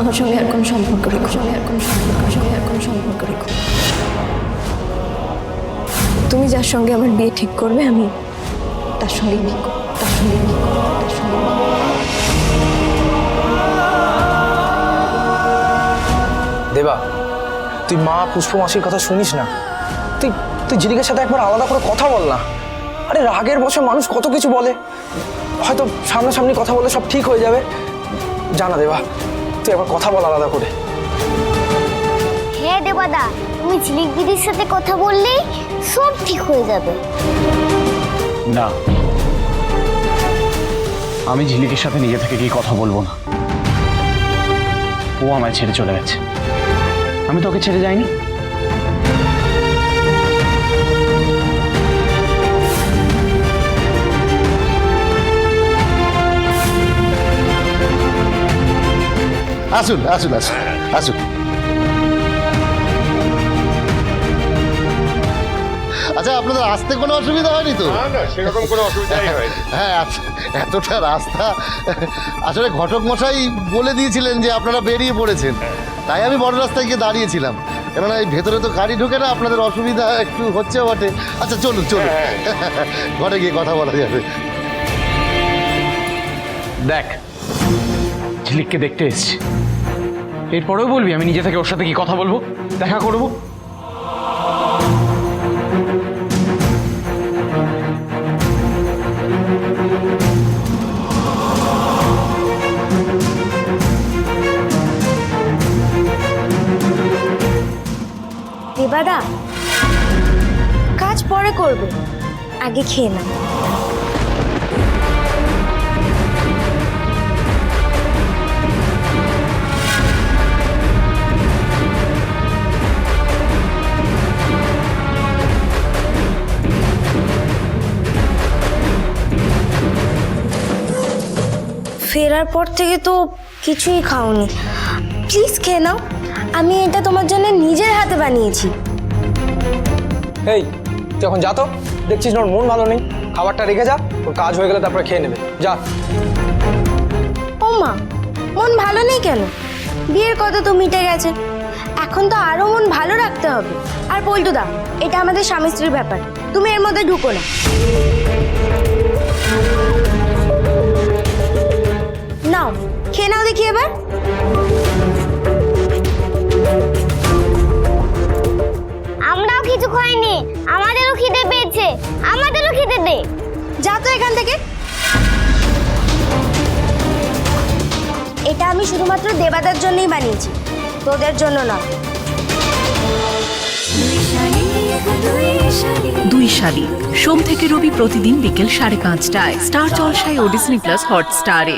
আমার সঙ্গে আর কোনো সম্পর্ক রেখো, সম্পর্ক রেখো। তুমি যার সঙ্গে আমার বিয়ে ঠিক করবে আমি তার সঙ্গে বিয়ে করবো, তার সঙ্গে বিয়ে করবো, তার সঙ্গে বিয়ে করবো। দেবা, তুই মা পুষ্প মাসির কথা শুনিস না। তুই তুই ঝিলিকের সাথে একবার আলাদা করে কথা বল না। আরে রাগের বশে মানুষ কত কিছু বলে, হয়তো সামনাসামনি কথা বলে সব ঠিক হয়ে যাবে। জানা দেবা, তুই একবার কথা বল আলাদা করে। হ্যাঁ দেবাদা, তুমি ঝিলিক দিদির সাথে কথা বললেই সব ঠিক হয়ে যাবে। না, আমি ঝিলিকের সাথে নিজে থেকে গিয়ে কথা বলবো না। ও আমায় ছেড়ে চলে গেছে, আমি তোকে ছেড়ে যাইনি। আসুন আসুন আসুন আসুন। আচ্ছা, আপনাদের আসতে কোনো অসুবিধা হয়নি তো? না, সেরকম কোনো অসুবিধাই হয়নি। হ্যাঁ, এতটা রাস্তা আসলে ঘটক মশাই বলে দিয়েছিলেন যে আপনারা বেরিয়ে পড়েছেন, তাই আমি বড় রাস্তায় গিয়ে দাঁড়িয়েছিলাম। কেননা এই ভেতরে তো গাড়ি ঢোকে না, আপনাদের অসুবিধা একটু হচ্ছে বটে। আচ্ছা চলুন চলুন, ঘরে গিয়ে কথা বলা যাবে। দেখ, ঝিলিককে দেখতে এসছি, এরপরেও বলবি আমি নিজে থেকে ওর সাথে কি কথা বলবো, দেখা করবো? দেবাদা, কাজ পরে করবে, আগে খেয়ে নাও। ফেরার পর থেকে তো কিছুই খাওনি, প্লিজ খেয়ে নাও। আমি এটা তোমার জন্য নিজের হাতে বানিয়েছি। এই, তুই এখন যা তো, দেখছিস না ওর মন ভালো নেই, খাবারটা রেখে যা, ওর কাজ হয়ে গেলে তারপরে খেয়ে নেবে, যা। ও মা, মন ভালো নেই কেন? বিয়ের কথা তো মিটে গেছে, এখন তো আরো মন ভালো রাখতে হবে। আর পল্টুদা, এটা আমাদের স্বামী স্ত্রীর ব্যাপার, তুমি এর মধ্যে ঢুকো না। নাও খেয়ে নাও দেখি এবার। আমরাও কিছু খাইনি, আমাদেরও খিদে পেয়েছে, আমাদেরও খিদে দে। যা তো এখান থেকে। এটা আমি শুধুমাত্র দেবাদার জন্যই বানিয়েছি, তোদের জন্য না। দুই শালিক, সোম থেকে রবি প্রতিদিন বিকেল 5:30টায় স্টার জলসায় ও ডিজনি প্লাস হটস্টারে।